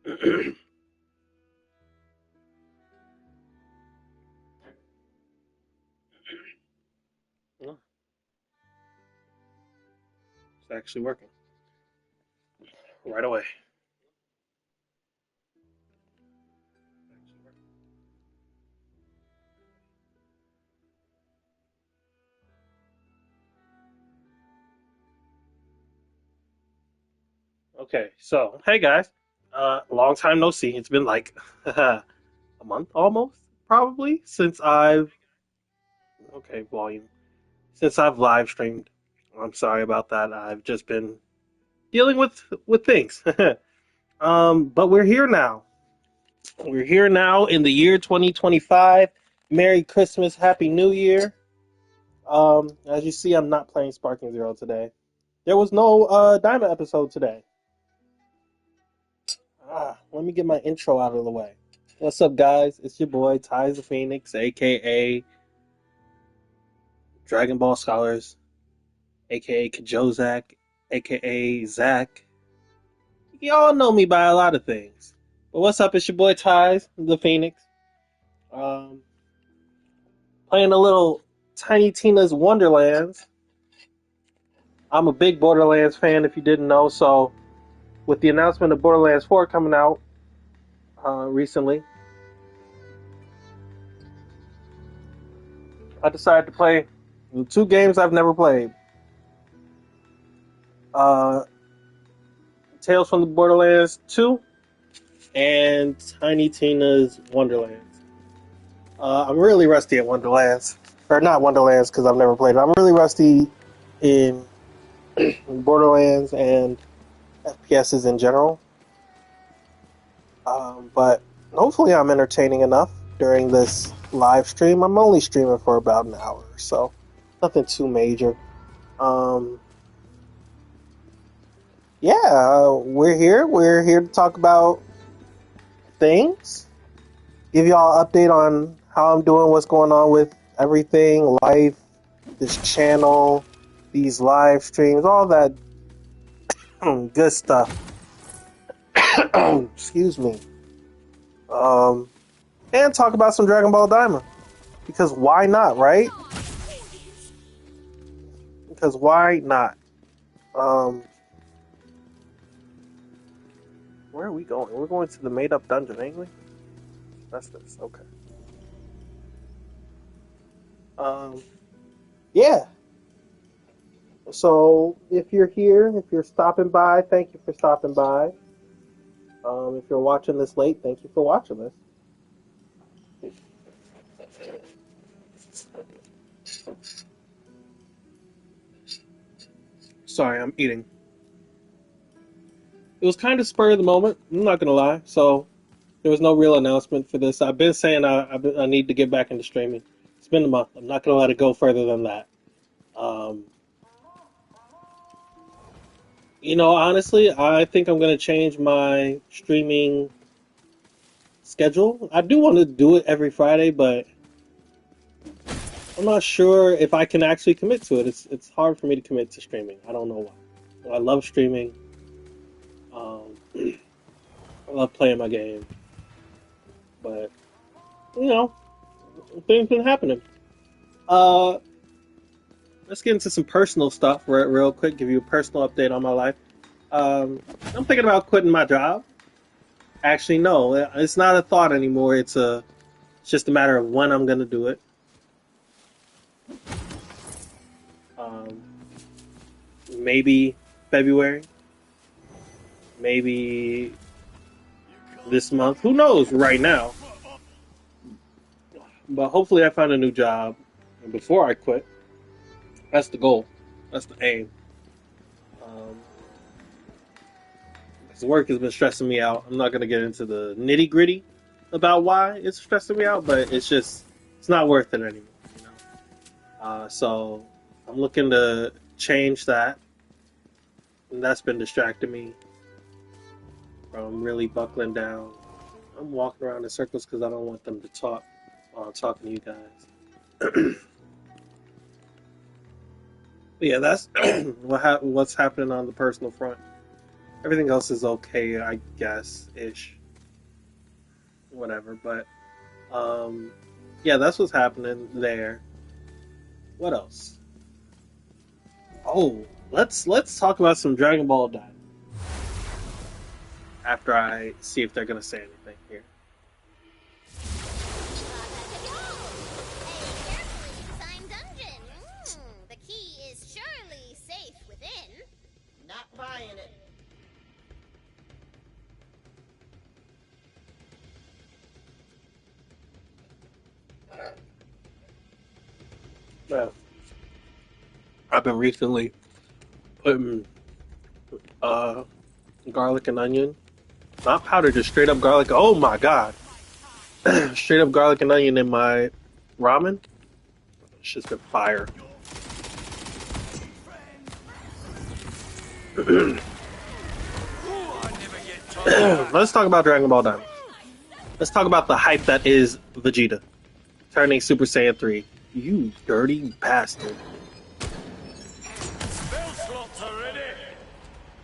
No, it's actually working right away. Okay, so hey guys, long time no see. It's been like a month almost, probably since I've volume since I've live streamed. I'm sorry about that. I've just been dealing with things. But we're here now. We're here now in the year 2025. Merry Christmas, Happy New Year. As you see, I'm not playing Sparking Zero today. There was no Diamond episode today. Let me get my intro out of the way. What's up, guys? It's your boy Ty's the Phoenix, aka Dragon Ball Scholars, aka Kajozak, aka Zach. Y'all know me by a lot of things. But what's up? It's your boy Ty's the Phoenix. Um, Playing a little Tiny Tina's Wonderlands. I'm a big Borderlands fan, if you didn't know. So, with the announcement of Borderlands 4 coming out recently, I decided to play the two games I've never played. Uh, Tales from the Borderlands 2 and Tiny Tina's Wonderlands. I'm really rusty at Wonderlands. Or not Wonderlands because I've never played it. I'm really rusty in Borderlands and FPSs in general. But hopefully I'm entertaining enough during this live stream. I'm only streaming for about an hour, so nothing too major. Um, yeah, we're here. We're here to talk about things. Give y'all an update on how I'm doing, what's going on with everything, life, this channel, these live streams, all that good stuff. Excuse me. Um, and talk about some Dragon Ball Daima. Because why not, right? Because why not? Um, where are we going? We're going to the made-up dungeon, ain't we? That's this. Okay. Um, yeah. So if you're here, if you're stopping by, thank you for stopping by. If you're watching this late, thank you for watching this. Sorry, I'm eating. It was kind of spur of the moment. I'm not gonna lie. So there was no real announcement for this. I've been saying I need to get back into streaming. It's been a month. I'm not gonna let it go further than that. Um, honestly, I think I'm gonna change my streaming schedule. I do want to do it every Friday, but I'm not sure if I can actually commit to it. It's hard for me to commit to streaming. I don't know why. I love streaming. I love playing my game, but you know, things been happening. Uh, let's get into some personal stuff real quick. Give you a personal update on my life. I'm thinking about quitting my job. Actually, no, it's not a thought anymore. It's just a matter of when I'm gonna do it. Um, Maybe February, maybe this month. Who knows right now? But hopefully, I find a new job before I quit. That's the goal. That's the aim. Um, 'Cause work has been stressing me out. I'm not gonna get into the nitty gritty about why it's stressing me out, but it's not worth it anymore. You know. So I'm looking to change that, and that's been distracting me from really buckling down. I'm walking around in circles because I don't want them to talk while I'm talking to you guys. But yeah, that's what's happening on the personal front. Everything else is okay, I guess, ish, whatever. But yeah, that's what's happening there. What else? Oh, let's talk about some Dragon Ball Daima after I see if they're gonna say anything here. A carefully designed dungeon. The key is surely safe within. Not buying it. Yeah. I've been recently putting uh garlic and onion, not powdered, just straight up garlic. Oh my god, straight up garlic and onion in my ramen. It's just been fire. Let's talk about Dragon Ball Daima. Let's talk about the hype that is Vegeta turning Super Saiyan 3. You dirty bastard.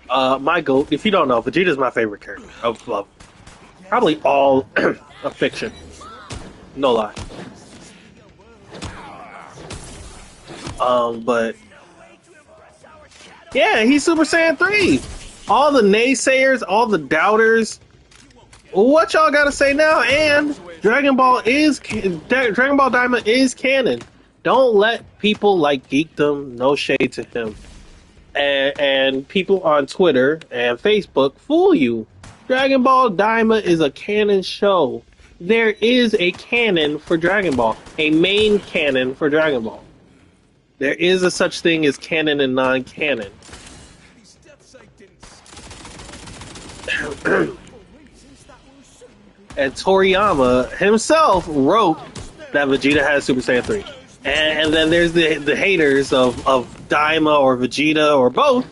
My goat. If you don't know, Vegeta's my favorite character of probably all of fiction. No lie. But yeah, he's Super Saiyan 3. All the naysayers, all the doubters, what y'all gotta say now? And Dragon Ball Daima is canon. Don't let people like Geekdom, no shade to him, and people on Twitter and Facebook fool you. Dragon Ball Daima is a canon show. There is a canon for Dragon Ball, a main canon for Dragon Ball. There is a such thing as canon and non-canon. And Toriyama himself wrote that Vegeta has Super Saiyan 3. And then there's the haters of Daima or Vegeta or both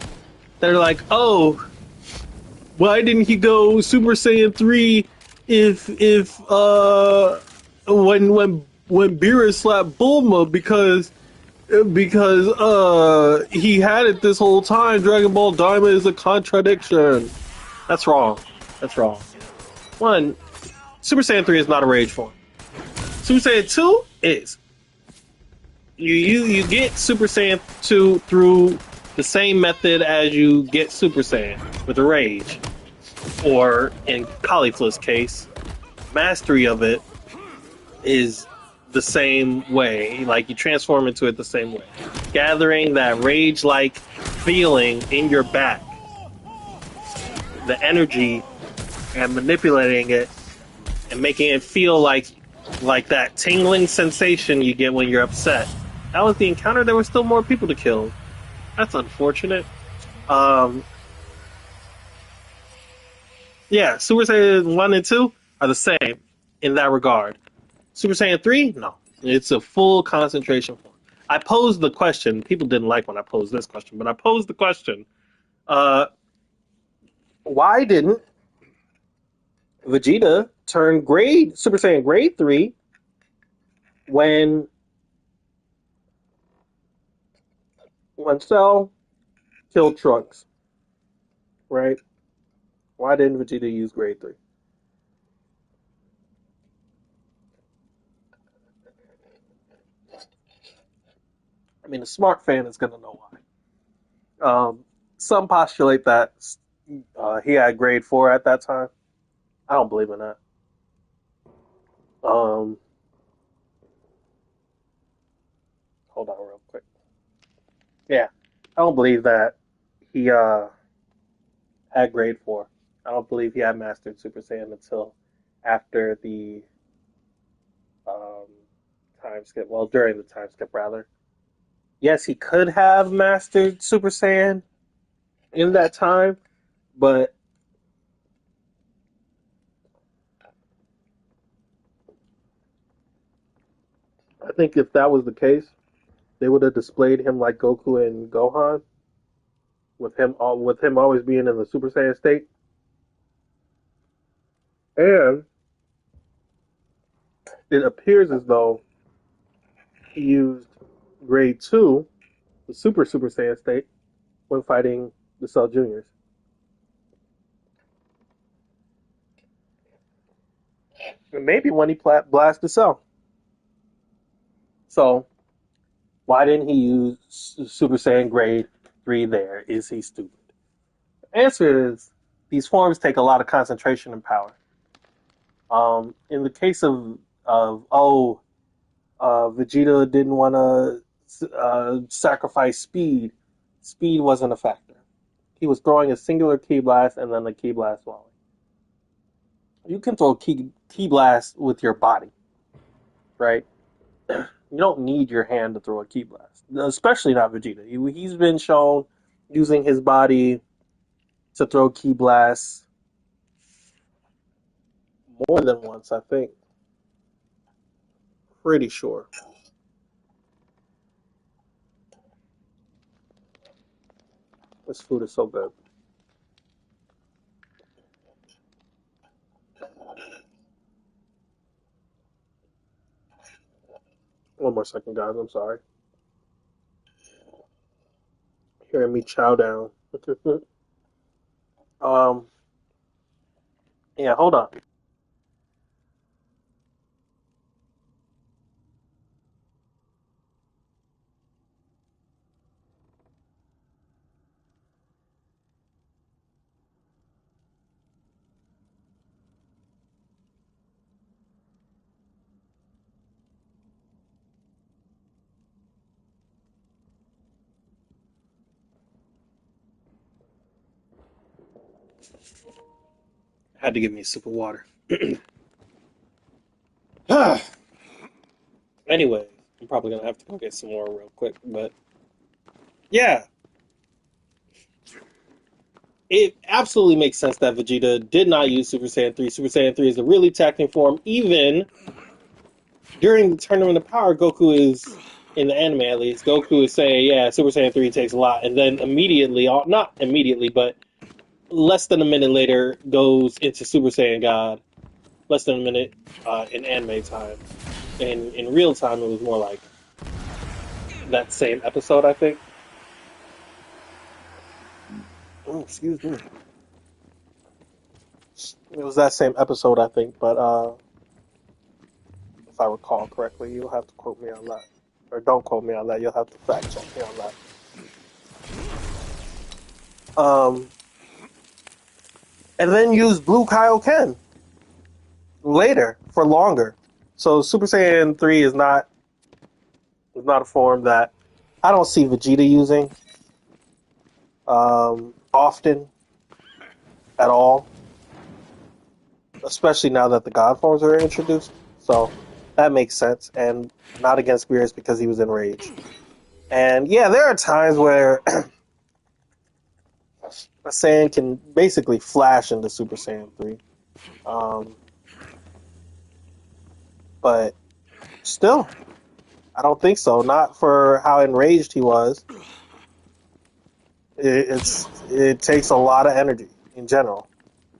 that are like, oh, why didn't he go Super Saiyan 3 if when Beerus slapped Bulma because he had it this whole time. Dragon Ball Daima is a contradiction. That's wrong. That's wrong. One, Super Saiyan 3 is not a rage form. Super Saiyan 2 is. You get Super Saiyan 2 through the same method as you get Super Saiyan with a rage. Or in Caulifla's case, mastery of it is the same way. Like you transform into it the same way. Gathering that rage-like feeling in your back. The energy and manipulating it and making it feel like that tingling sensation you get when you're upset. That was the encounter. There were still more people to kill. That's unfortunate. Yeah, Super Saiyan 1 and 2 are the same in that regard. Super Saiyan 3, no. It's a full concentration form. I posed the question. People didn't like when I posed this question, but I posed the question. Why didn't Vegeta turn Super Saiyan grade 3 when Cell killed Trunks, right? Why didn't Vegeta use grade 3? I mean, a smart fan is going to know why. Some postulate that he had grade 4 at that time. I don't believe in that. Hold on real quick. Yeah, I don't believe that he had grade 4. I don't believe he had mastered Super Saiyan until after the um, time skip. Well, during the time skip, rather. Yes, he could have mastered Super Saiyan in that time, but I think if that was the case, they would have displayed him like Goku and Gohan, with him always being in the Super Saiyan state, and it appears as though he used grade 2, the Super Saiyan state, when fighting the Cell Juniors. And maybe when he blasts the cell. So why didn't he use Super Saiyan Grade 3 there? Is he stupid? The answer is these forms take a lot of concentration and power. In the case of Vegeta didn't want to sacrifice speed. Speed wasn't a factor. He was throwing a singular Ki blast and then the Ki blast volley. You can throw Ki blast with your body, right? You don't need your hand to throw a Ki blast, especially not Vegeta. He's been shown using his body to throw Ki blasts more than once, I think. Pretty sure. This food is so good. One more second, guys. I'm sorry. Hearing me chow down. um, yeah, hold on. Had to give me a sip of water. Anyway, I'm probably gonna have to go get some more real quick, but yeah, it absolutely makes sense that Vegeta did not use Super Saiyan 3. Super Saiyan 3 is a really taxing form. Even during the Tournament of Power, Goku is, in the anime at least, Goku is saying, yeah, Super Saiyan 3 takes a lot. And then immediately, not immediately, but less than a minute later, goes into Super Saiyan God. Less than a minute in anime time. And in real time, it was more like that same episode, I think. Oh, excuse me. It was that same episode, I think, but if I recall correctly, you'll have to quote me on that. Or don't quote me on that, you'll have to fact check me on that. And then use Blue Kaioken later for longer. So Super Saiyan 3 is not a form that I don't see Vegeta using often at all, especially now that the God forms are introduced. So that makes sense, and not against Beerus because he was enraged. And yeah, there are times where a Saiyan can basically flash into Super Saiyan 3. Um, but still, I don't think so. Not for how enraged he was. It takes a lot of energy in general.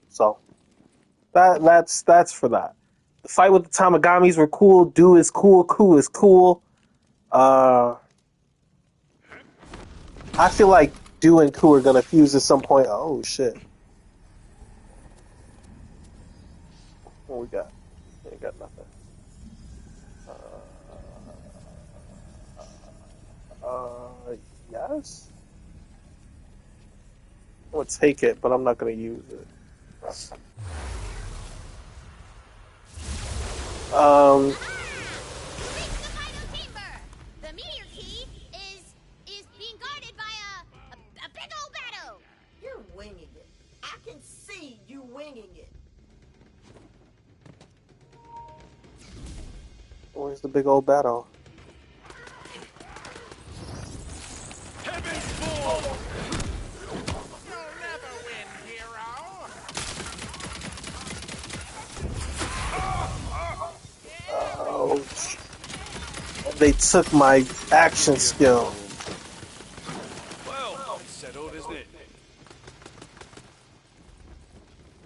So that's for that. The fight with the Tamagamis were cool. Do is cool. Ku is cool. Uh, I feel like Do and Ku are gonna fuse at some point. Oh shit! What we got? We ain't got nothing. Uh, yes. I'm gonna take it, but I'm not gonna use it. Um, You reached the final chamber. The meteor key is being guarded by a big old battle. You're winging it. I can see you winging it. where's the big old battle? You'll never win, hero! Oh, they took my action skill. Well, it's settled, isn't it?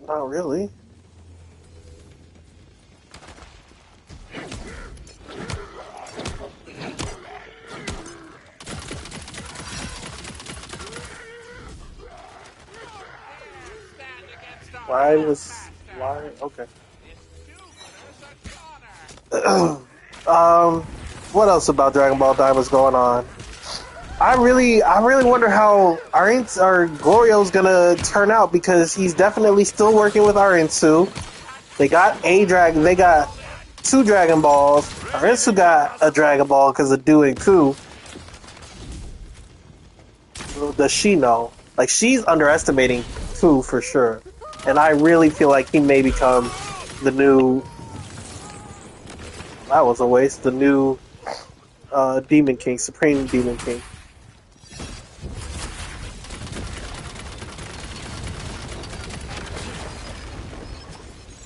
Not really. Stand against our Why lord was master. why? Okay. This stupid um, what else about Dragon Ball Daima is going on? I really wonder how Goryo's gonna turn out because he's definitely still working with Arinsu. They got two Dragon Balls. Arinsu got a Dragon Ball because of doing two. Does she know? Like she's underestimating two for sure, and I really feel like he may become the new. That was a waste. The new Demon King, Supreme Demon King.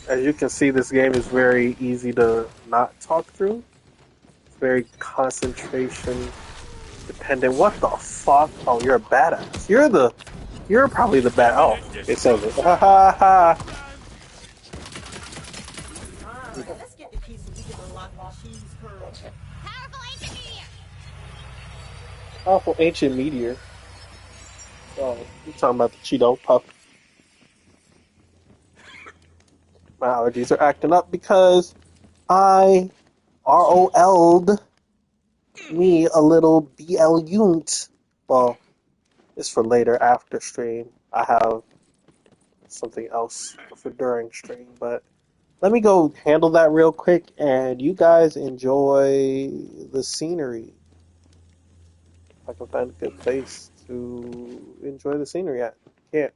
As you can see, this game is very easy to not talk through. It's very concentration dependent. What the fuck? Oh, you're a badass. You're probably the bad. Oh, it's over. Ha ha ha. Fine. Let's get the key so we can unlock the cheese curl. Powerful ancient meteor. Powerful ancient meteor. Oh, you talking about the Cheeto puff? My allergies are acting up because I ROL'd me a little BL unit. Well, it's for later after stream. I have something else for during stream, but let me go handle that real quick and you guys enjoy the scenery. If I can find a good place to enjoy the scenery at. Can't.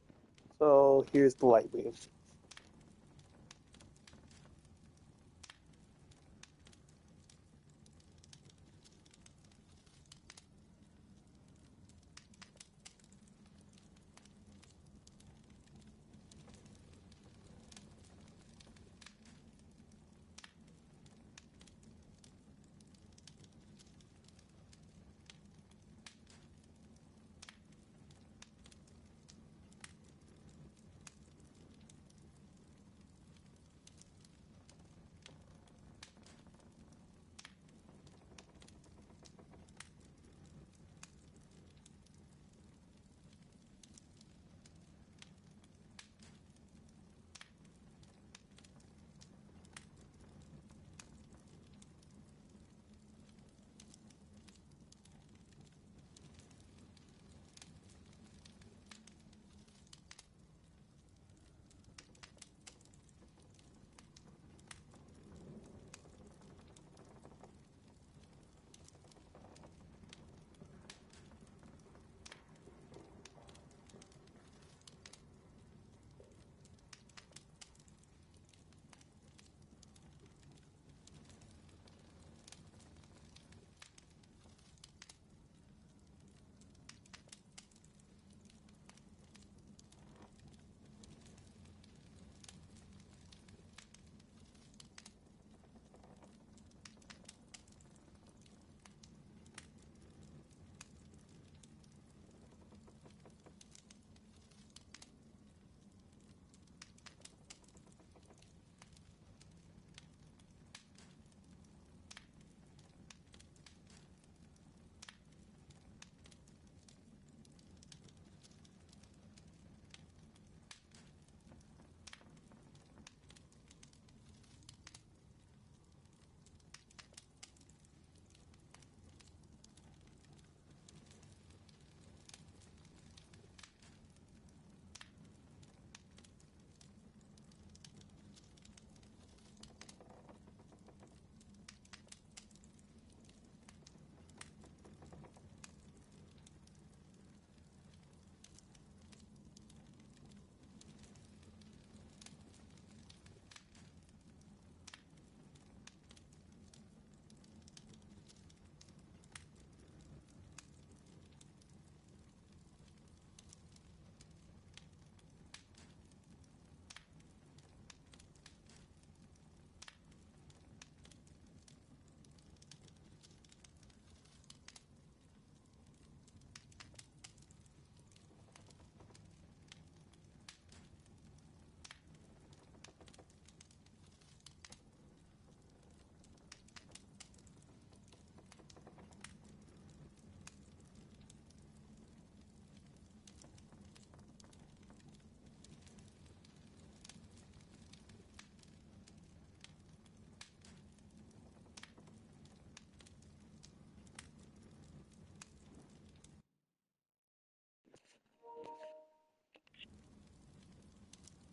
So here's the light beam.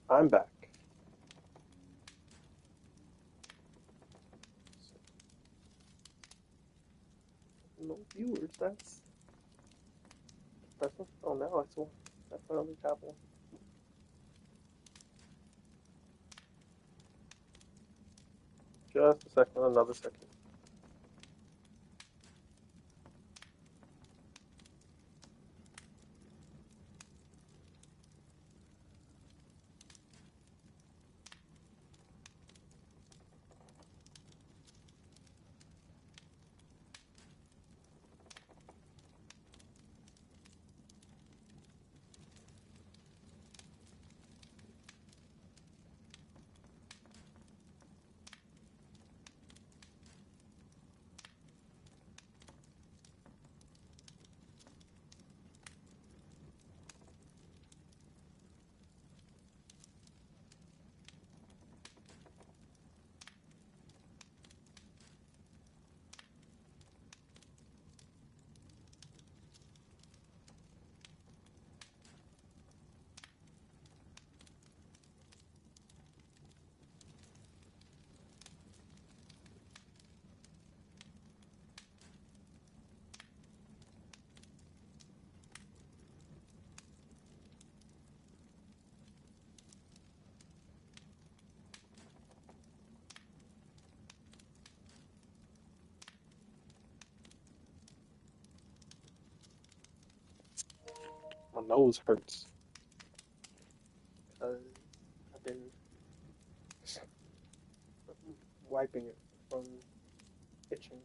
I'm back. No viewers. That's depressing. Oh, now I saw. I finally got one. Just a second. Another second. My nose hurts because I've been wiping it from itching.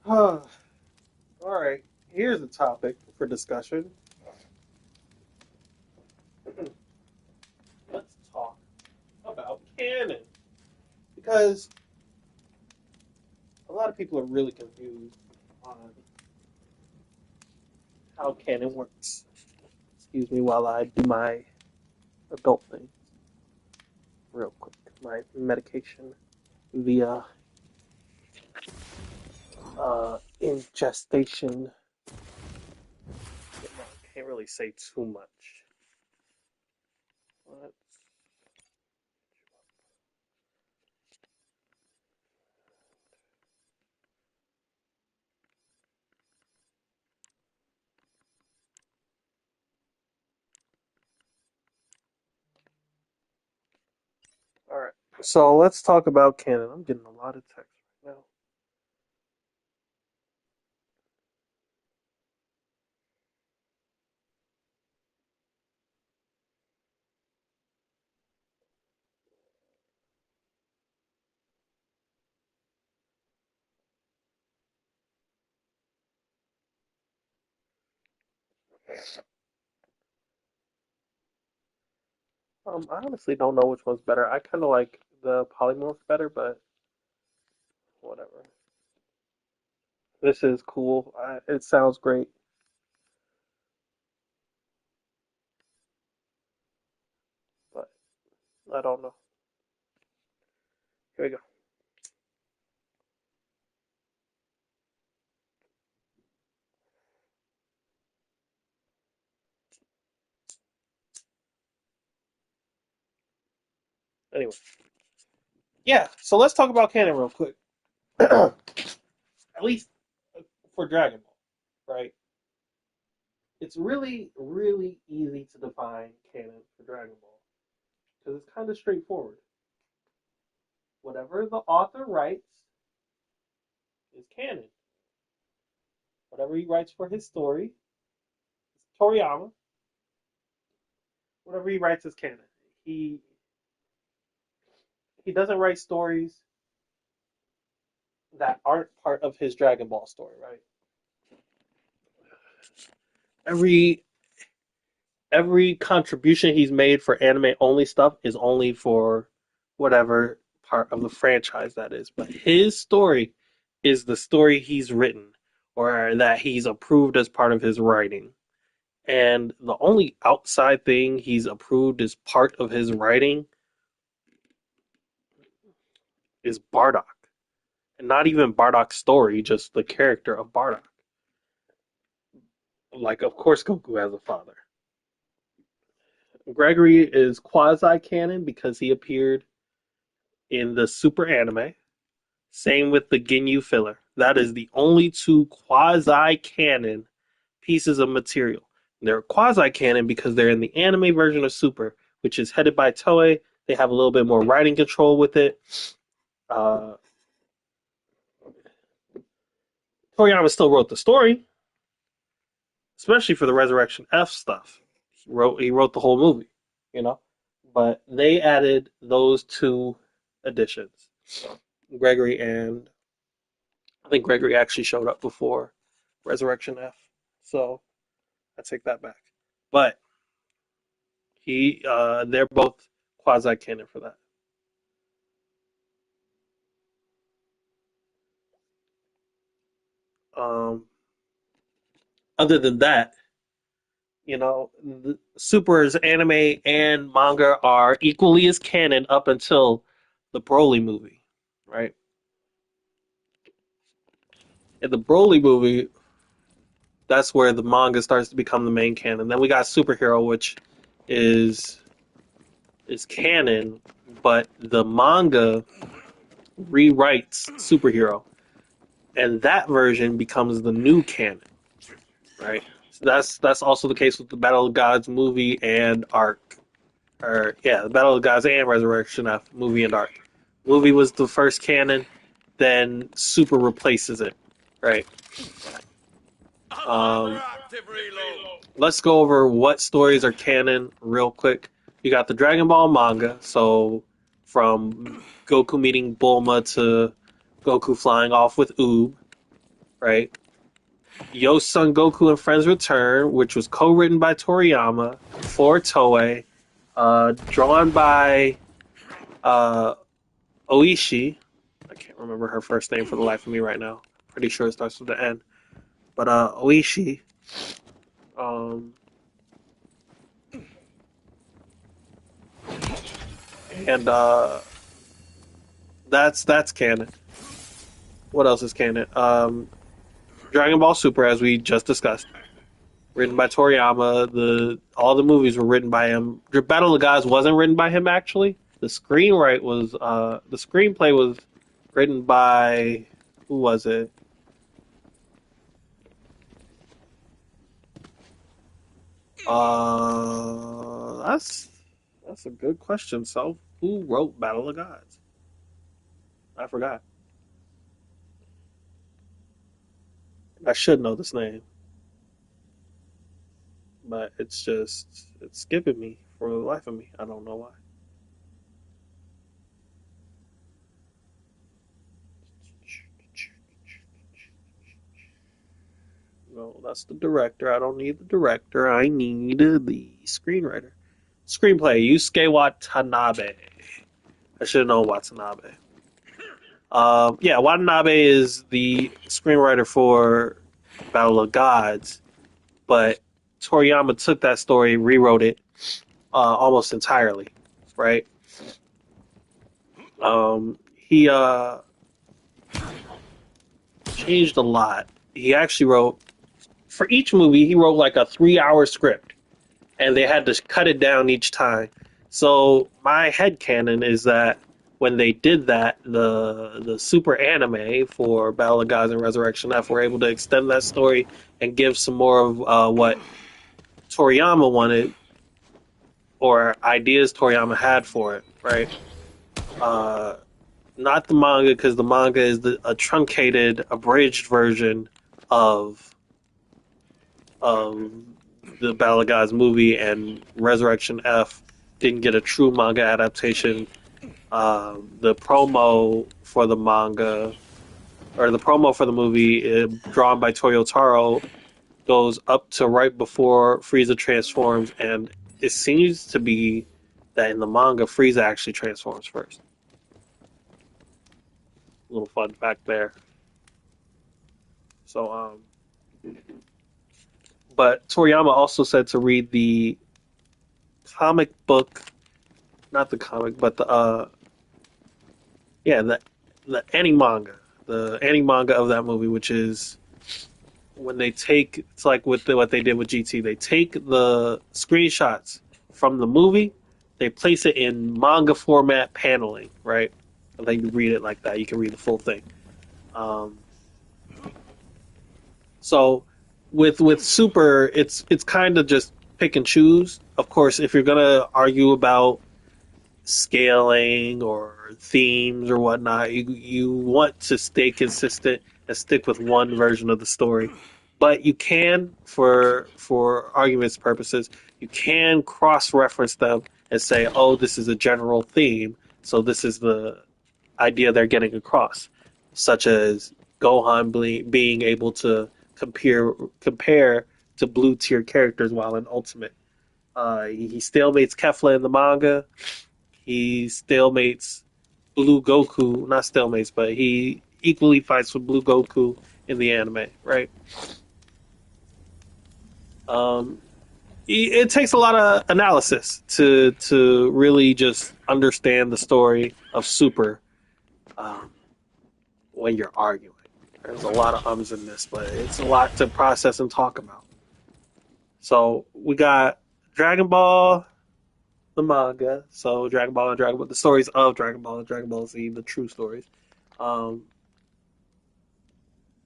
All right. Here's a topic for discussion. Let's talk about canon because a lot of people are really confused on how canon works. Excuse me while I do my adult thing real quick. My medication via ingestation. Can't really say too much. Let's, all right. So let's talk about canon. I'm getting a lot of text right now. I honestly don't know which one's better. I kind of like the polymorph better, but whatever. This is cool. It sounds great, but I don't know. Here we go. Anyway, yeah. So let's talk about canon real quick. At least for Dragon Ball, right? It's really, really easy to define canon for Dragon Ball because it's kind of straightforward. Whatever the author writes is canon. Whatever he writes for his story, Toriyama, whatever he writes is canon. He he doesn't write stories that aren't part of his Dragon Ball story, right? Every every contribution he's made for anime only stuff is only for whatever part of the franchise that is. But his story is the story he's written or that he's approved as part of his writing. And the only outside thing he's approved as part of his writing is Bardock. And not even Bardock's story, just the character of Bardock. Like, of course, Goku has a father. Gregory is quasi canon because he appeared in the Super anime. Same with the Ginyu filler. That is the only two quasi canon pieces of material. They're quasi canon because they're in the anime version of Super, which is headed by Toei. They have a little bit more writing control with it. Uh, Toriyama still wrote the story, especially for the Resurrection F stuff. He wrote the whole movie, you know. But they added those two additions, Gregory, and I think Gregory actually showed up before Resurrection F. So I take that back. But they're both quasi canon for that. Um, other than that, Super's anime and manga are equally as canon up until the Broly movie, right? In the Broly movie, that's where the manga starts to become the main canon. Then we got Superhero, which is is canon, but the manga rewrites Superhero, and that version becomes the new canon, right? So that's also the case with the Battle of Gods movie and arc, or yeah, the Battle of Gods and Resurrection F movie and arc. Movie was the first canon, then Super replaces it, right? Under Um, active reload. let's go over what stories are canon real quick. You got the Dragon Ball manga, so from Goku meeting Bulma to Goku flying off with Oob, right? Yo Son Goku and Friends Return, which was co-written by Toriyama for Toei, drawn by uh, Oishi. I can't remember her first name for the life of me right now. Pretty sure it starts with the N. But Oishi. Um, and that's canon. What else is canon? Dragon Ball Super, as we just discussed, written by Toriyama. All the movies were written by him. The Battle of the Gods wasn't written by him actually. The screenplay was written by who was it? That's a good question. So, who wrote Battle of the Gods? I forgot. I should know this name, but it's skipping me for the life of me. I don't know why. No, that's the director. I don't need the director. I need the screenwriter. Screenplay, Yusuke Watanabe. I should have known Watanabe. Yeah, Watanabe is the screenwriter for Battle of Gods, but Toriyama took that story, rewrote it almost entirely, right? He changed a lot. He actually wrote for each movie. He wrote like a 3 hour script, and they had to cut it down each time. So my headcanon is that when they did that, the super anime for Battle of Gods and Resurrection F were able to extend that story and give some more of what Toriyama wanted or ideas Toriyama had for it, right? Uh, not the manga because the manga is a truncated, abridged version of of the Battle of Gods movie, and Resurrection F didn't get a true manga adaptation. The promo for the manga or the promo for the movie, drawn by Toyo Taro, goes up to right before Frieza transforms, and it seems to be that in the manga, Frieza actually transforms first. A little fun fact there. So, but Toriyama also said to read the comic book, not the comic, but the yeah, the the any manga of that movie, which is when they take it's like with what they did with GT. They take the screenshots from the movie, they place it in manga format paneling, right? And then you read it like that. You can read the full thing. Um, so with Super, it's kind of just pick and choose. Of course, if you're gonna argue about scaling or themes or whatnot. You want to stay consistent and stick with one version of the story, but you can, for arguments purposes, you can cross reference them and say, "Oh, this is a general theme, so this is the idea they're getting across," such as Gohan being able to compare to blue tier characters while in Ultimate. He stalemates Kefla in the manga. He stalemates Blue Goku, not stalemates, but he equally fights with Blue Goku in the anime, right? Um, it takes a lot of analysis to really just understand the story of Super um, when you're arguing. There's a lot of ums in this, but it's a lot to process and talk about. So we got Dragon Ball, the manga. So Dragon Ball and Dragon Ball, the stories of Dragon Ball and Dragon Ball Z, the true stories. Um,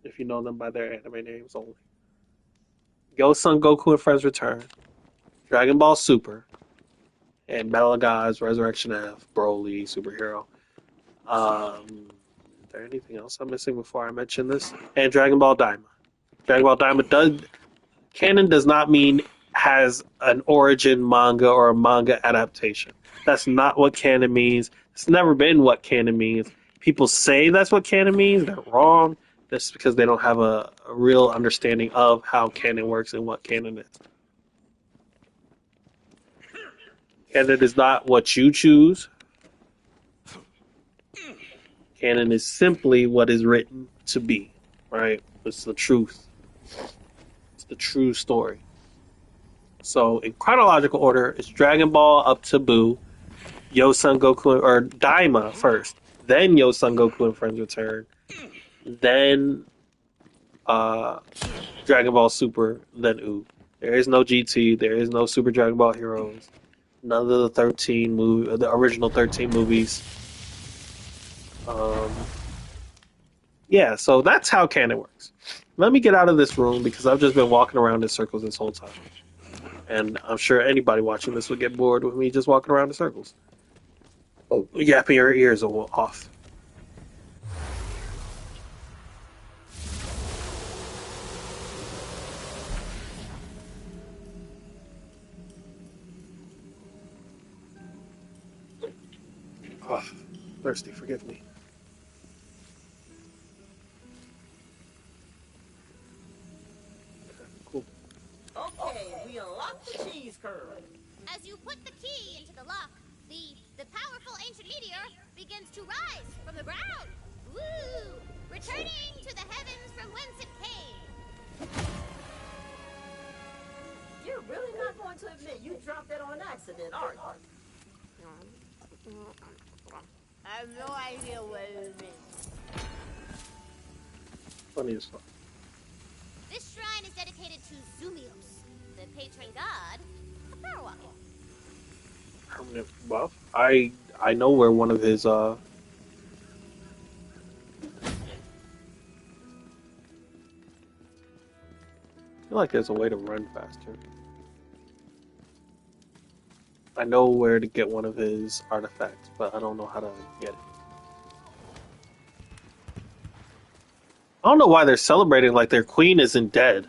if you know them by their anime names only. Go Son Goku and Friends Return, Dragon Ball Super, and Battle of Gods, Resurrection F, Broly, Superhero. Is there anything else I'm missing before I mention this? And Dragon Ball Daima. Dragon Ball Daima does canon does not mean has an origin manga or a manga adaptation. That's not what canon means. It's never been what canon means. People say that's what canon means. They're wrong. That's because they don't have a real understanding of how canon works and what canon is. Canon is not what you choose. Canon is simply what is written to be, right? It's the truth. It's the true story. So, in chronological order, it's Dragon Ball up to Buu, Yo Son Goku, or Daima first, then Yo Son Goku and Friends Return, then uh, Dragon Ball Super, then U. There is no GT, there is no Super Dragon Ball Heroes, none of the the original 13 movies. Um, yeah, so that's how canon works. Let me get out of this room because I've just been walking around in circles this whole time. And I'm sure anybody watching this would get bored with me just walking around in circles. Oh, yapping your ears off. Oh, thirsty, forgive me. Cool. Okay, we unlocked the cheese curve. As you put the key into the lock, the powerful ancient meteor begins to rise from the ground. Woo! Returning to the heavens from whence it came. You're really not going to admit you dropped that on accident, are you? I have no idea what it means. Funny as fuck. This shrine is dedicated to Zumios, the patron god of power walking. Permanent buff. I know where one of his I feel like there's a way to run faster. I know where to get one of his artifacts, but I don't know how to get it. I don't know why they're celebrating like their queen isn't dead.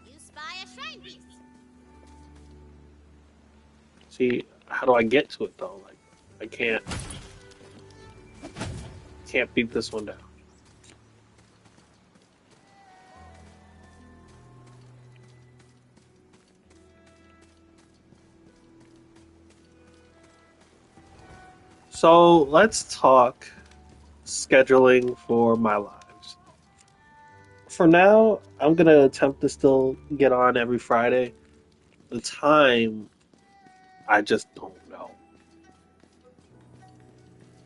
You spy a shrine piece. See, how do I get to it though? Like, I can't beat this one down. So let's talk scheduling for my lives. For now, I'm gonna attempt to still get on every Friday. The time I just don't know.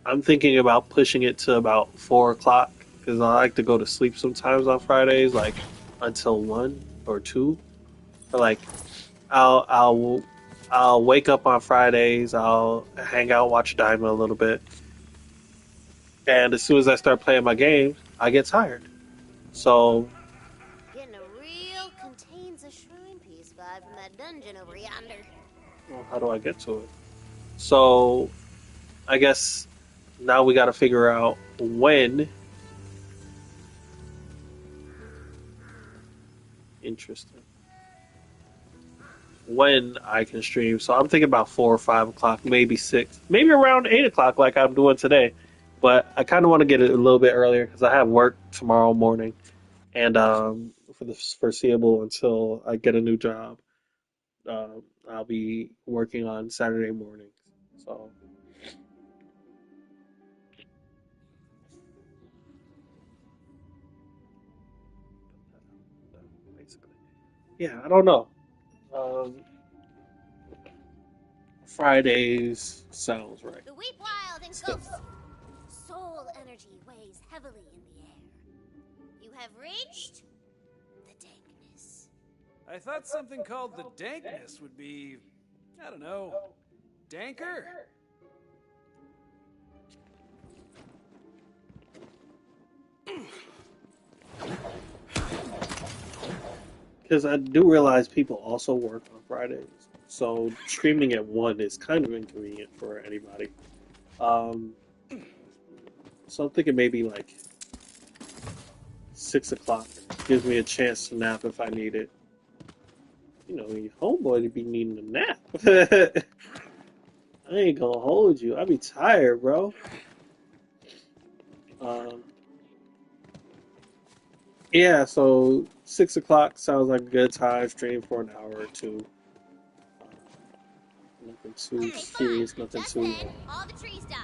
I'm thinking about pushing it to about 4 o'clock because I like to go to sleep sometimes on Fridays, like until 1 or 2. Or like I'll wake up on Fridays. I'll hang out, watch Daima a little bit, and as soon as I start playing my games, I get tired. So Getting a real contains a shrine piece vibe from that dungeon over yonder. well, how do I get to it? So I guess now we got to figure out when. Interesting. When I can stream. So I'm thinking about 4 or 5 o'clock, maybe 6, maybe around 8 o'clock, like I'm doing today. But I kind of want to get it a little bit earlier because I have work tomorrow morning, and for the foreseeable until I get a new job, I'll be working on Saturday mornings. So basically, yeah, I don't know. Um, Fridays sounds right. The weep wild and So, ghosts. Soul energy weighs heavily in the air. You have reached the dankness. I thought something called the dankness would be, I don't know, danker? because I do realize people also work on Fridays, so streaming at 1 is kind of inconvenient for anybody. Um, so I'm thinking maybe like 6 o'clock gives me a chance to nap if I need it. You know, your homeboy to be needing a nap. I ain't gonna hold you. I be tired, bro. Um, yeah, so 6 o'clock sounds like a good time. Stream for an hour or two. Uh, Nothing too Okay, fine. serious, nothing Just too then, long. all the trees die.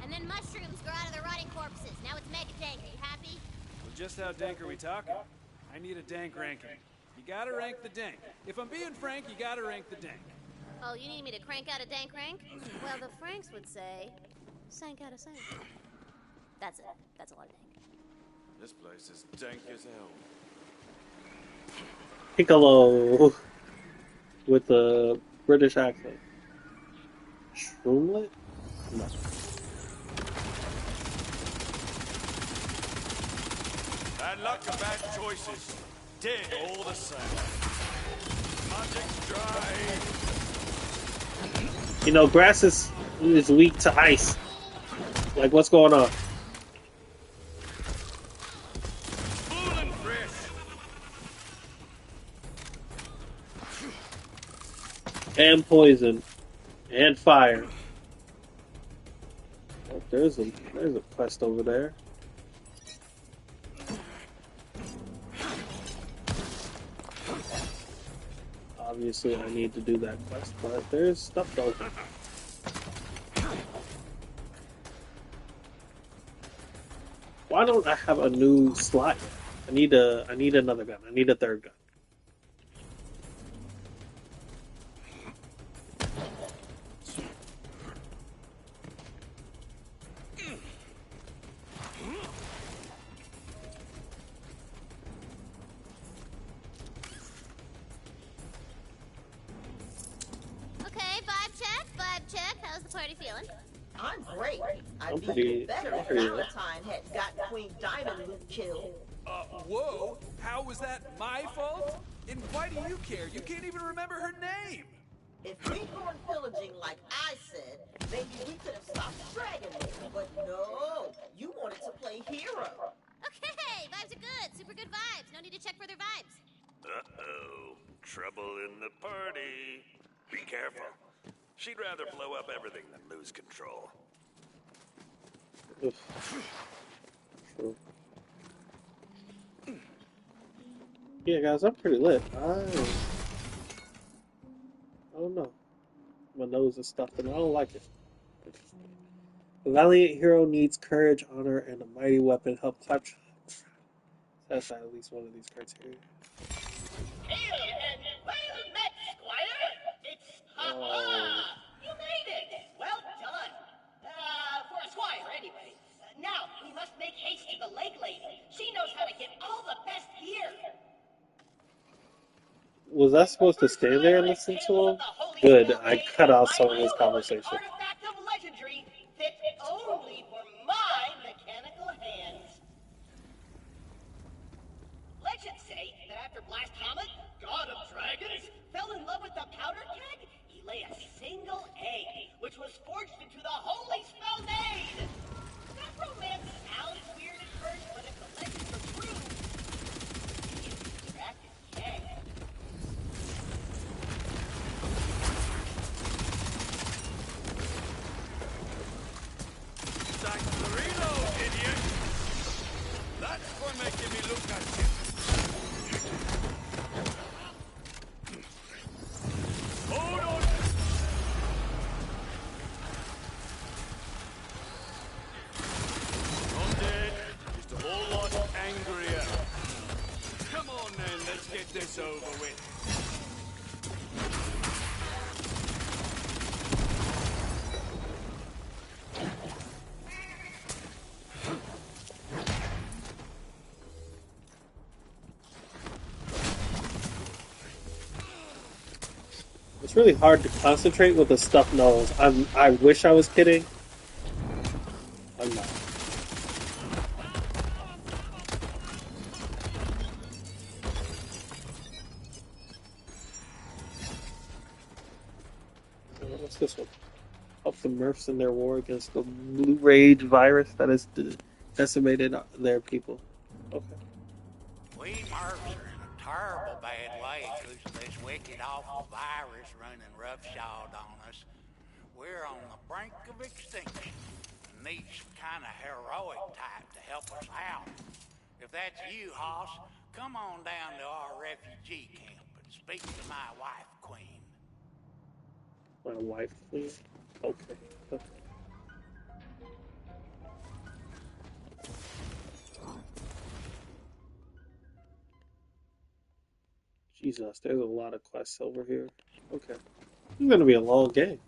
And then mushrooms grow out of their rotting corpses. Now it's mega dank. Are you happy? Well, just how dank are we talking? I need a dank ranking. You gotta rank the dank. If I'm being frank, you gotta rank the dank. Oh, you need me to crank out a dank rank? Well, the Franks would say, sank out a sank. That's it. That's a lot of dank. This place is dank as hell. Piccolo with a British accent. Shroomlet? No. Bad luck and bad choices. Dead all the same. Magic's dry. You know, grass is weak to ice. Like, what's going on? Full and fresh. And poison. And fire. Oh, there's a quest over there. Obviously, I need to do that quest, but there's stuff though. Why don't I have a new slot yet? I need another gun. I need a third gun. Okay, vibe check, vibe check. How's the party feeling? I'm great. I'm I'd be pretty- even better if pretty- Valentine had gotten Queen Diamond Loot killed. Whoa? How was that my fault? And why do you care? You can't even remember her name! If we'd gone pillaging like I said, maybe we could have stopped Dragon Lord. But no, you wanted to play hero. Okay, vibes are good. Super good vibes. No need to check further vibes. Uh-oh. Trouble in the party. Be careful. She'd rather blow up everything than lose control. Oof. True. Yeah, guys, I'm pretty lit. I don't know. My nose is stuffed and I don't like it. A valiant hero needs courage, honor, and a mighty weapon. Help capture. Satisfy at least one of these criteria. Hail and well met, Squire. It's Oh. You made it! Well done. For a squire, anyway. Now, we must make haste to the lake lady. She knows how to get all the best gear. Was I supposed to stand there and listen to him? Good. I cut out some of his conversation. Artifact of legendary, fit only for my mechanical hands. Legends say that after Blast Comet, god of dragons, fell in love with the powder keg, he lay a single egg, which was forged into the holy spell made. That romance sounds weird at first, but if the legends are true, he is the attractive keg. Sanctorino, idiot! That's for making me look at you. Hold on! Not dead, just a whole lot angrier. Come on then, let's get this over with. It's really hard to concentrate with a stuffed nose. I wish I was kidding. I'm not. What's this one? Help the Murphs in their war against the Blue Rage virus that has decimated their people. Okay. We Murphs are in a terrible bad way because of this wicked, awful virus running roughshod on us. We're on the brink of extinction and need some kind of heroic type to help us out. If that's you, Hoss, come on down to our refugee camp and speak to my wife, Queen. My wife, please. Okay. Okay. Jesus, there's a lot of quests over here. Okay. It's gonna be a long game.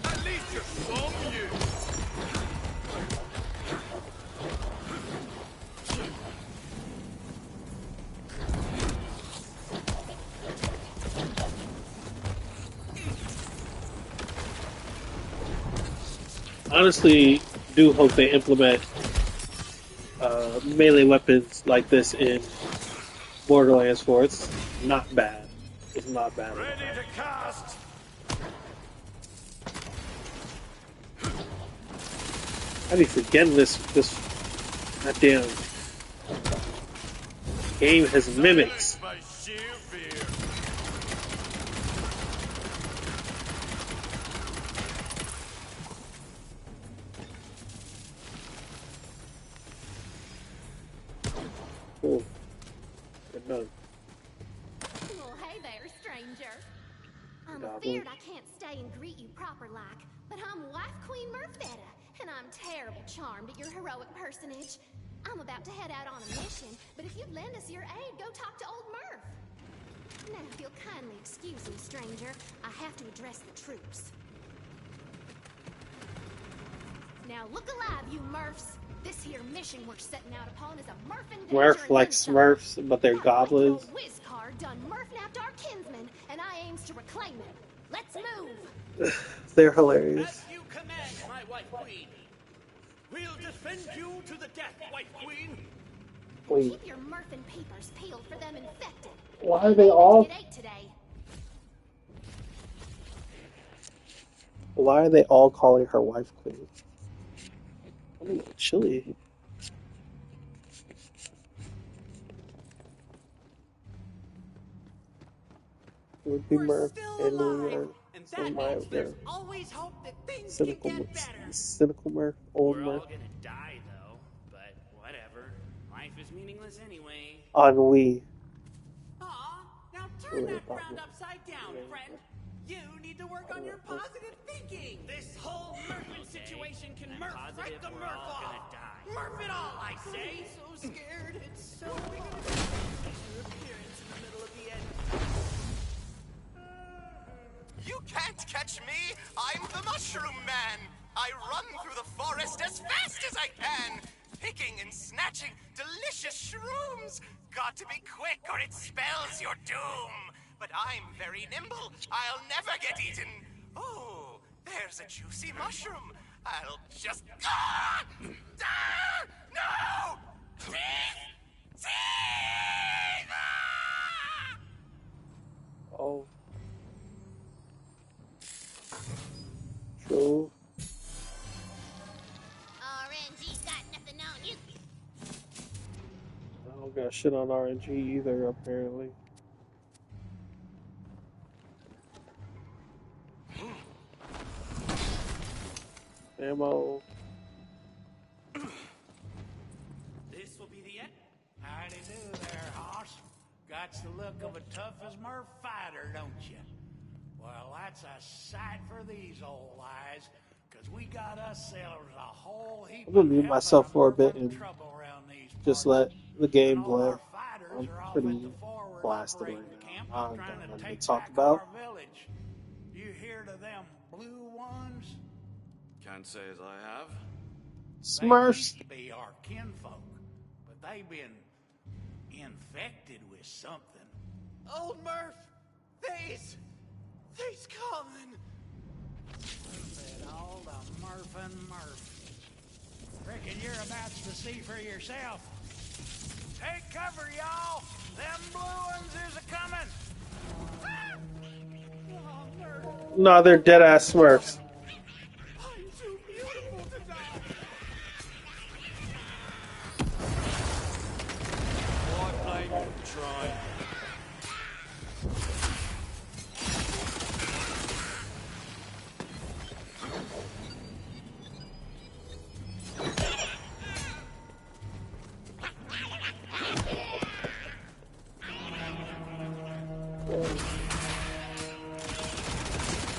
At least you're some use. Honestly, do hope they implement melee weapons like this in Borderlands 4. It's not bad. It's not bad. Ready to cast. I be forgetting this goddamn game has mimics. Silence my sheer fear. Cool. Good done. Well, hey there, stranger. I'm Gobble. afeard I can't stay and greet you proper like, but I'm Wife Queen Murphetta, and I'm terrible charmed at your heroic personage. I'm about to head out on a mission, but if you'd lend us your aid, go talk to old Murph. Now, if you'll kindly excuse me, stranger, I have to address the troops. Now look alive, you Murphs! This here mission we're setting out upon is a Murphin danger Smurf and like then some. Smurfs, but they're Got a goblins. white whiz card done Murph-napped our kinsman, and I aims to reclaim him. Let's move! They're hilarious. As you command, my wife queen. We'll defend you to the death, wife queen. Wait, Keep your Murphin peepers peeled for them infected. why are they all? Get ate today. Why are they all calling her wife queen? Oh, chilly. Would be We're Murph still and we alive, are and so that my means there's always hope that things cynical, can get better. cynical Murph, old We're Murph, all gonna die, though. But whatever. Life is meaningless anyway. ennui. Aw, now turn Really that thoughtful. round upside down, friend. You need to work on your positive thinking. This whole Murphin situation can Murph right the Murph off. Murph it all, I say. I'm so scared. It's so hard. Your appearance in the middle of the end. You can't catch me! I'm the Mushroom Man! I run through the forest as fast as I can! Picking and snatching delicious shrooms! Got to be quick or it spells your doom! But I'm very nimble. I'll never get eaten. Oh, there's a juicy mushroom. I'll just... Ah! Ah! No! Teeth! Teeth! Ah! Oh. True. RNG's got nothing on you. I don't got shit on RNG either, apparently. Ammo. This will be the end. Howdy do there, hoss. Got the look of a tough as Murph fighter, don't you? Well, that's a sight for these old eyes, because we got ourselves a whole heap I'm gonna mute of myself for a bit and trouble around these just parts. let the game And all our play. fighters I'm are off pretty at the forward blasted operating right camp now. I don't trying got to nothing take to talk back about. our village. You hear to them blue ones? Can't say as I have. They Smurfs. used to be our kinfolk, but they've been infected with something. Old Murph! They's coming! Said all the Murph and Murph. Reckon you're about to see for yourself. Take cover, y'all! Them blue ones is a-coming! Oh, Murph, No, they're dead ass Smurfs. I'm too beautiful to die! Why blame you? Try.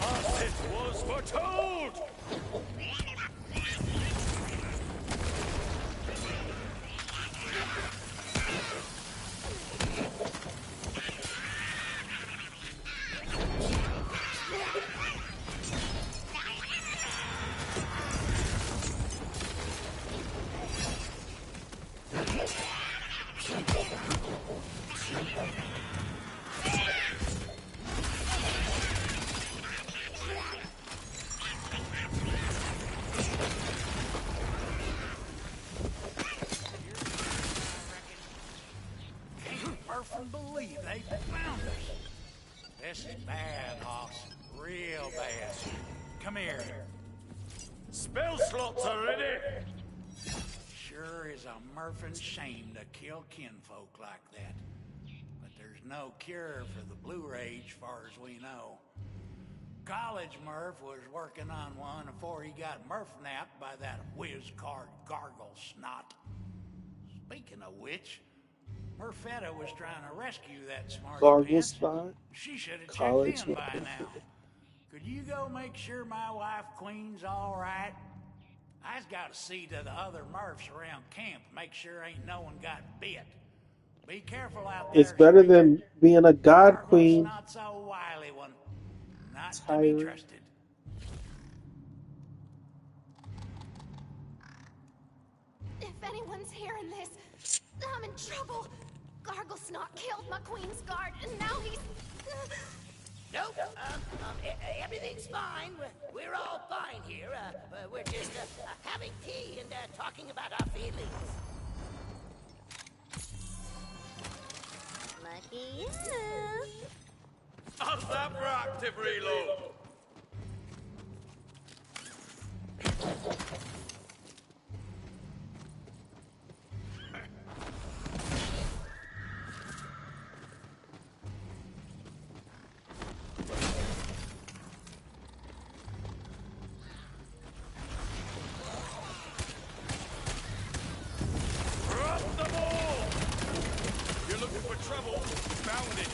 As it was foretold! Can't Murphin believe they found us. This is bad, hoss. Real bad. Come here. Spell slots are ready! Sure is a Murphin shame to kill kinfolk like that. But there's no cure for the blue rage, far as we know. College Murph was working on one before he got Murph-napped by that whiz-card gargle snot. Speaking of which, Murfetta was trying to rescue that smart Gargle pants. spot. She should have College checked in by Murph. now. Could you go make sure my wife Queen's all right? I's got to see to the other Murphs around camp, make sure ain't no one got bit. Be careful out there. It's better stranger. than being a god Gargle's queen. not so wily one. Not to Tired. be trusted. If anyone's hearing this, I'm in trouble. Gargle Snot killed my queen's guard, and now he's... Nope. Everything's fine. We're all fine here. We're just having tea and talking about our feelings. Lucky you. How's that for active reload? Drop the ball! You're looking for trouble. Found it.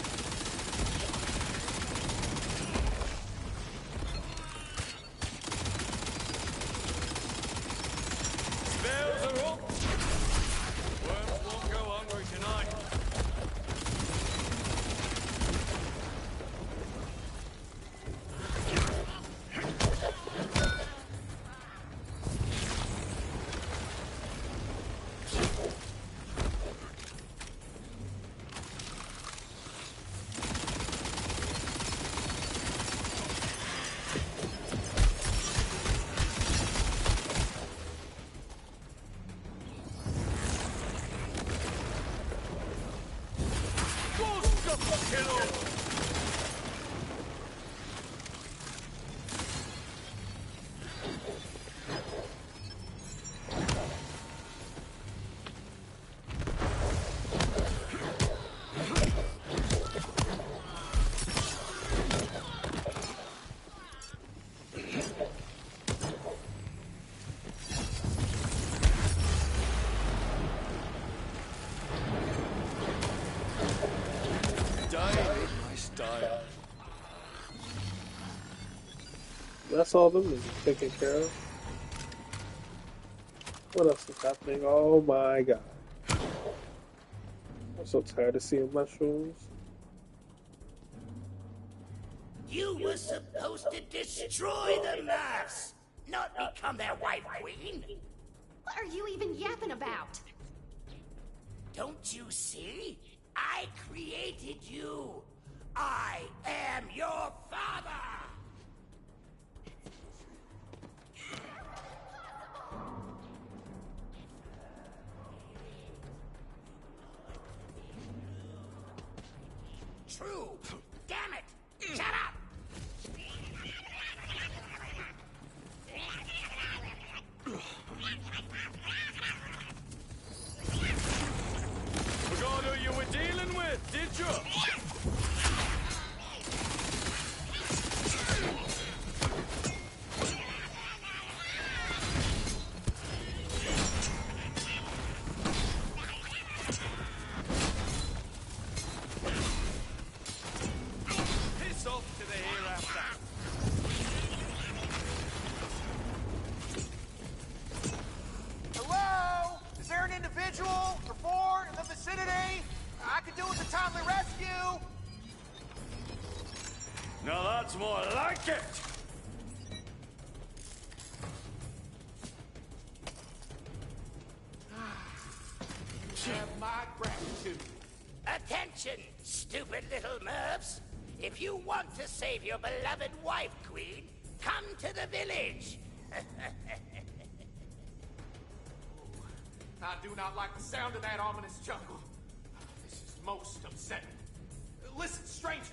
ain't my style. That's all them niggas taken care of. What else is happening? Oh my god. I'm so tired of seeing mushrooms. You were supposed to destroy the Mavs, not become their wife queen. What are you even yapping about? Don't you see? I created you. I am your father. True. Damn it. Shut up. Forgot who you were dealing with, did you? Piss off to the hereafter. Hello? Is there an individual or four in the vicinity? I could do with a timely rescue. Now that's more like it. Have my gratitude. Attention, stupid little Mervs. If you want to save your beloved wife, Queen, come to the village. I do not like the sound of that ominous jungle. This is most upsetting. Listen, stranger.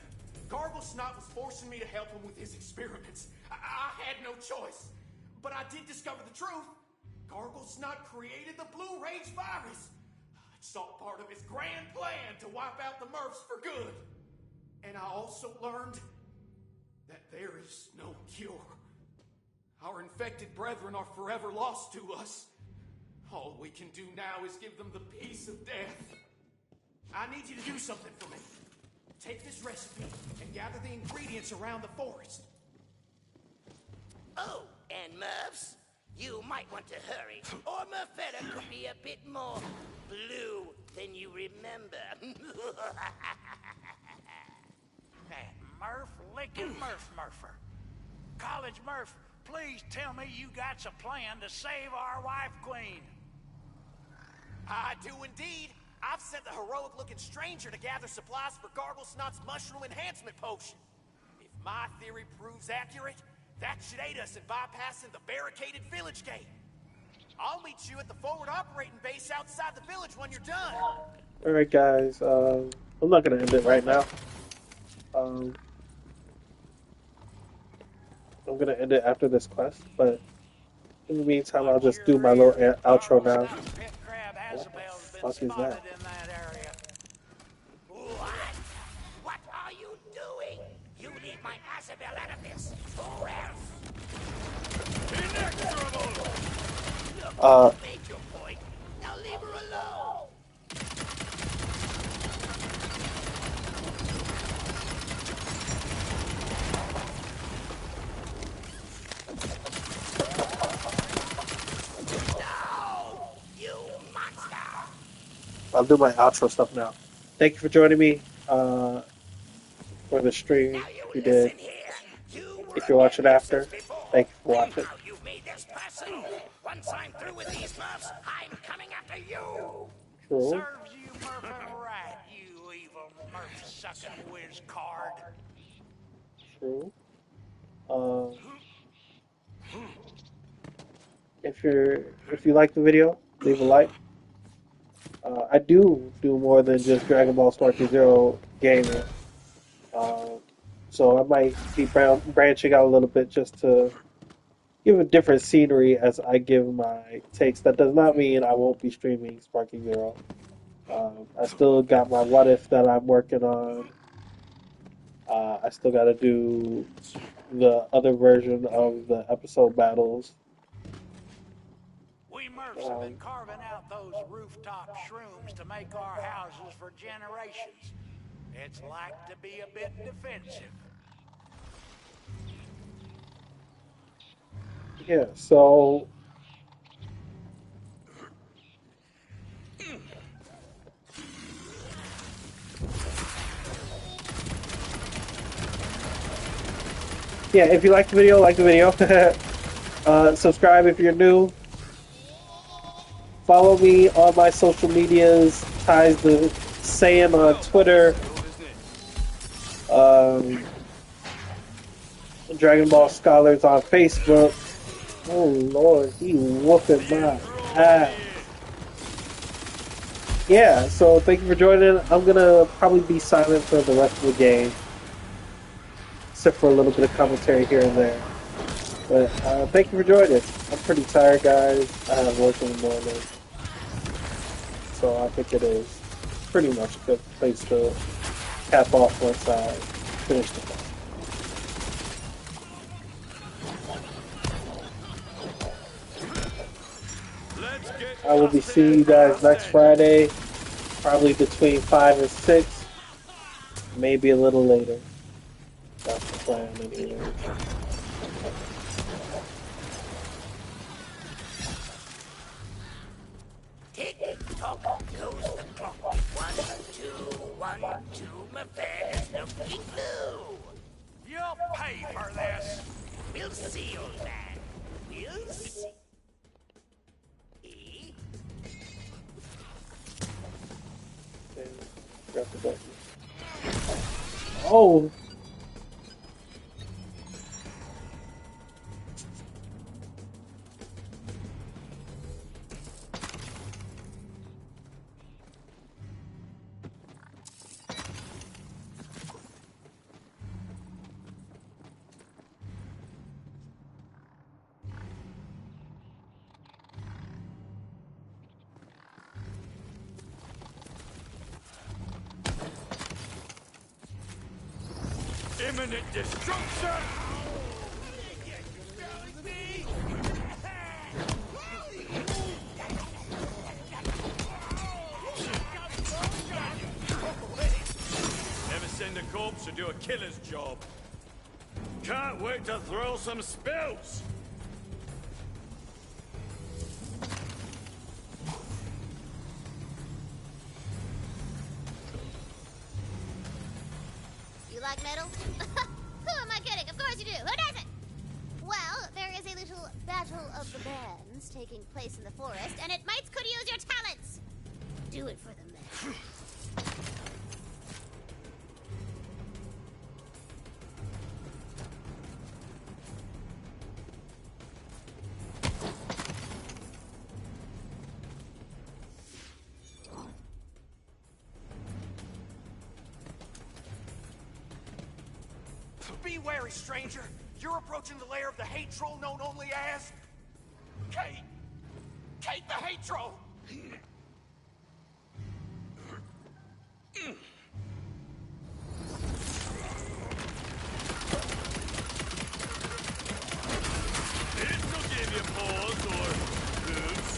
Gargle Snot was forcing me to help him with his experiments. I had no choice. But I did discover the truth. Gargle Snot created the Blue Rage virus. It's all part of his grand plan to wipe out the Murphs for good. And I also learned that there is no cure. Our infected brethren are forever lost to us. All we can do now is give them the peace of death. I need you to do something for me. Take this recipe and gather the ingredients around the forest. Oh, and Mervs, you might want to hurry, or Murfetta could be a bit more blue than you remember. That Murph licking Murpher. College Murph, please tell me you got a plan to save our wife queen. I do indeed. I've sent the heroic-looking stranger to gather supplies for Gargle Snot's mushroom enhancement potion. If my theory proves accurate, that should aid us in bypassing the barricaded village gate. I'll meet you at the forward operating base outside the village when you're done. Alright guys, I'm not gonna end it right now. I'm gonna end it after this quest, but in the meantime I'll just do my little outro now. Pit crab Azabel's been What the fuck is that? spotted in that area. What? What are you doing? You need my Azabel out of this, or else. Look, you made your point. Now leave her alone. No, you monster! I'll do my outro stuff now. Thank you for joining me for the stream. If you did, if you're watching after, thank you for watching. How you made this personal. Once I'm through with these Murphs, I'm coming after you. True. Serves you Murphin right, you evil Murph-sucking whiz card. True. If you like the video, leave a like. I do more than just Dragon Ball Sparky Zero gaming. So I might be branching out a little bit just to give a different scenery as I give my takes. That does not mean I won't be streaming Sparky Zero. I still got my What If that I'm working on. I still got to do the other version of the episode battles. We Murphs have been carving out those rooftop shrooms to make our houses for generations. It's like to be a bit defensive. Yeah, so yeah, if you like the video, like the video. Subscribe if you're new. Follow me on my social medias. Ties the Saiyan on Twitter. Dragon Ball Scholars on Facebook. Oh Lord, he whooping my ass. Yeah, so thank you for joining. I'm gonna probably be silent for the rest of the game, except for a little bit of commentary here and there. But thank you for joining. I'm pretty tired, guys. I have work in the morning, so I think it is pretty much a good place to cap off once I finish the fight. I will be seeing you guys next Friday, probably between 5 and 6, maybe a little later. That's the plan anyway. Tick-tock goes the clock. 1, 2, 1, 2, my fat is looking blue. You'll pay for this. We'll see, old man. We'll see. Grab the button. Oh! Imminent destruction! Never send a corpse to do a killer's job. Can't wait to throw some spells! Like metal? Who am I kidding? Of course you do. Who doesn't? Well, there is a little battle of the bands taking place in the forest, and it might could use your talents. Do it for the men. Be wary, stranger. You're approaching the lair of the hate troll known only as... Kate! Kate the hate troll! This'll give you pause or moves.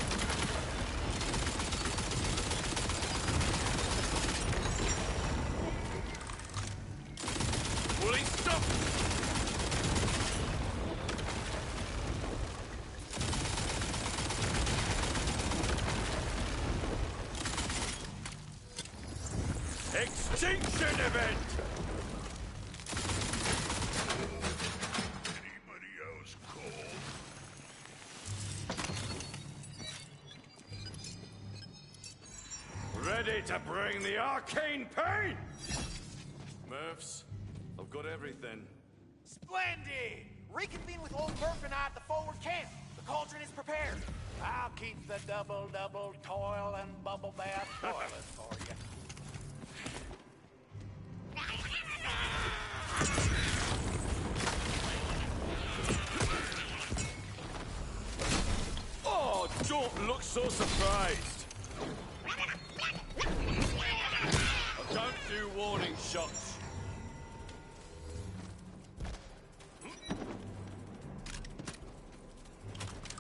Will he stop? Extinction event! Anybody else cold? Ready to bring the arcane pain? Murphs, I've got everything. Splendid! Reconvene with old Murph and I at the forward camp. The cauldron is prepared. I'll keep the double toil and bubble bath boiling for you. Oh, don't look so surprised. I don't do warning shots.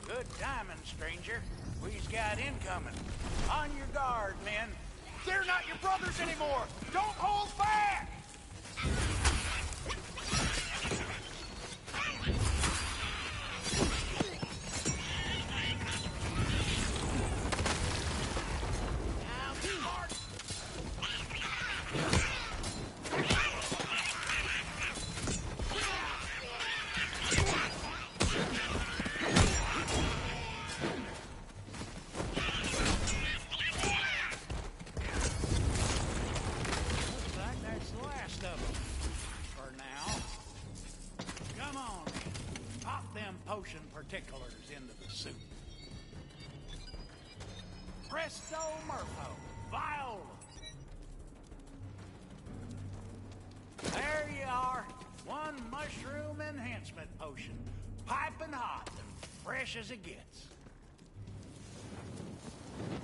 Good timing, stranger. We've got incoming. On your guard, men. They're not your brothers anymore! Don't hold back! ticklers into the soup. Presto Murpho, Viola. There you are. One mushroom enhancement potion. Piping hot and fresh as it gets.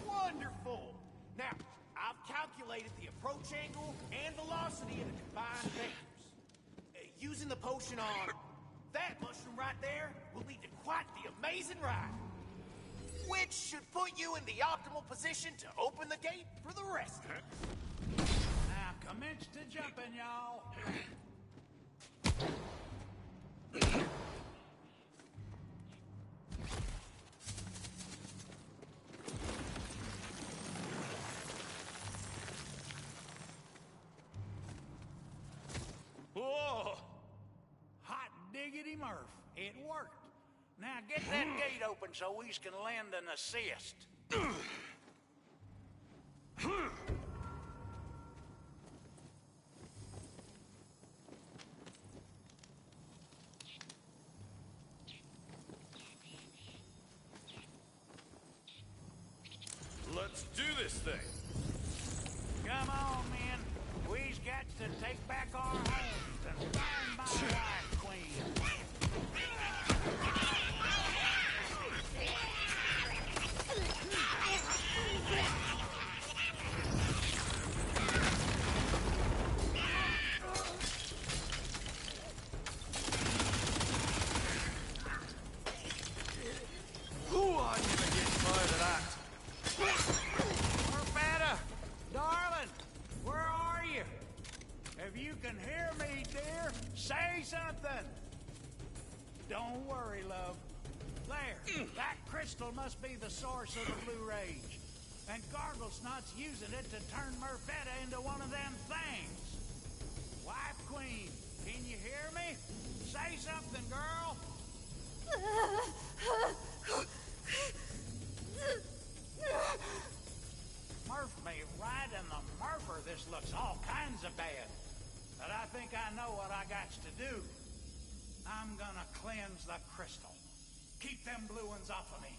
Wonderful! Now, I've calculated the approach angle and velocity of the combined vectors. Using the potion on that mushroom right there will lead to quite the amazing ride. Which should put you in the optimal position to open the gate for the rest of it. Now commence to jumping, y'all. Whoa! Hot diggity Murph. It worked. Now get that gate open so we can lend an assist. Let's do this thing. Come on, men. We's got to take back our homes and find my wife, Queen. Ooh, I never get tired of that. Perfetta, darling, where are you? If you can hear me, dear, say something. Don't worry, love. There, that crystal must be the source of the blue rage. And Garglesnot's using it to turn Murfetta into one of them things. Wife Queen, can you hear me? Say something, girl. Murph me right in the Murpher. This looks all kinds of bad. But I think I know what I got to do. I'm gonna cleanse the crystal. Keep them blue ones off of me.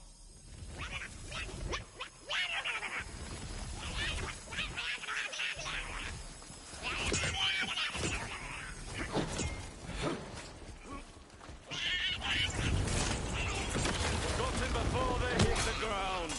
Got him before they hit the ground.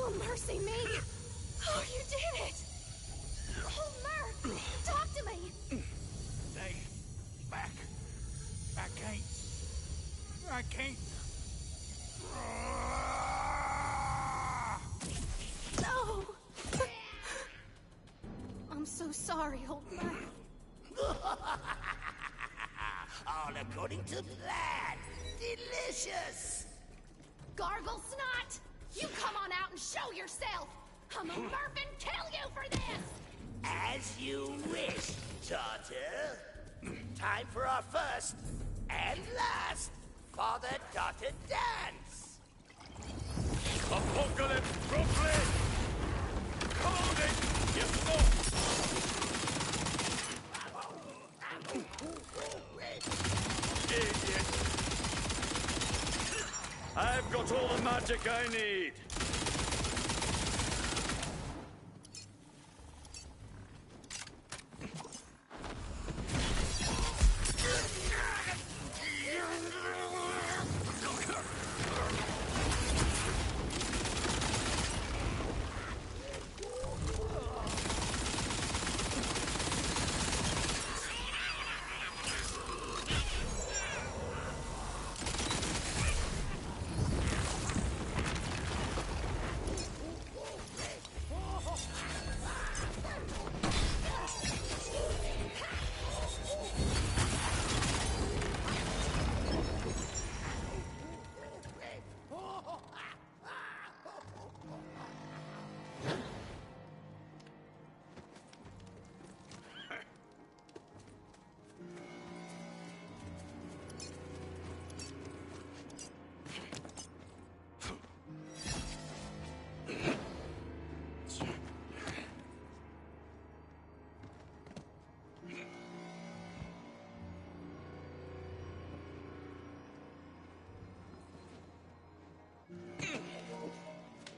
Oh, mercy me! Oh, you did it! Oh, Murph! Talk to me! Stay back. I can't. No! I'm so sorry, old Murph. All according to plan. Delicious. Gargle Snot! You come on out and show yourself! I'm a Murph and kill you for this! As you wish, daughter. Time for our first and last father-daughter dance. Apocalypse Brooklyn! Come on, then! You Idiot! I've got all the magic I need.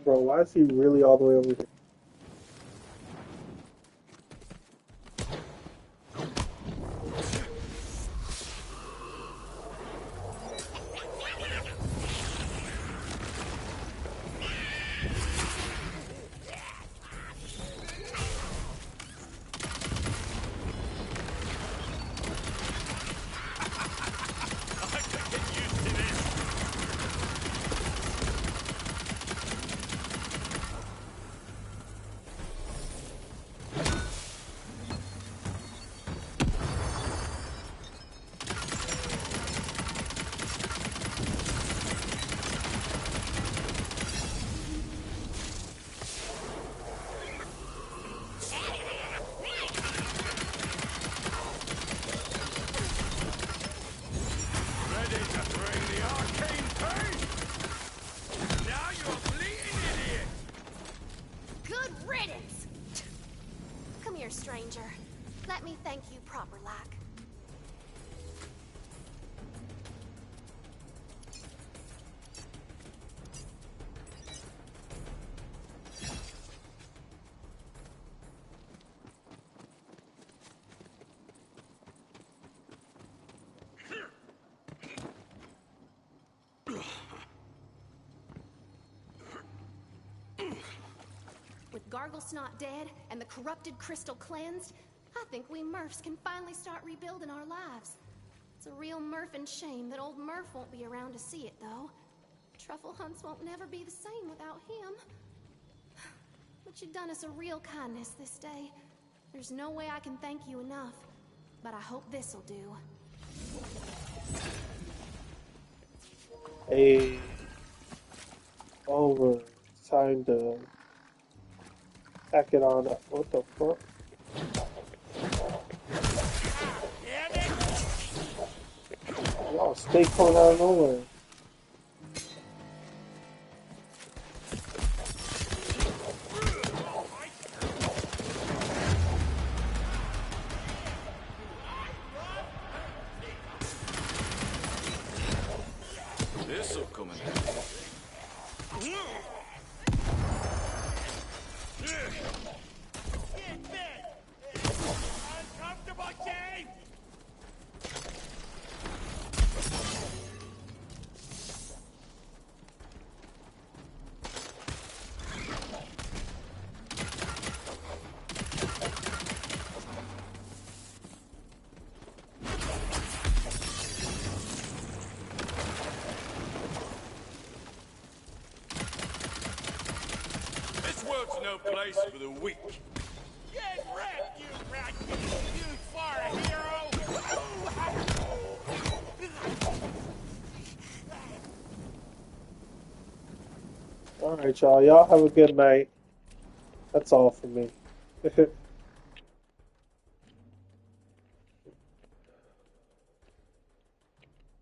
Bro, why is he really all the way over here? Stranger. Let me thank you proper like. With Garglesnot dead and the corrupted crystal cleansed, I think we Murphs can finally start rebuilding our lives. It's a real Murphin shame that old Murph won't be around to see it, though. Truffle hunts won't never be the same without him. But you've done us a real kindness this day. There's no way I can thank you enough, but I hope this'll do. Hey, over. It's time to pack it on up. What the fuck? Y'all stay coming out of nowhere. This'll come in. Uncomfortable, Dave! This world's no place for the weak. Get wrecked, you rat! You far a hero! Alright, y'all. Y'all have a good night. That's all for me.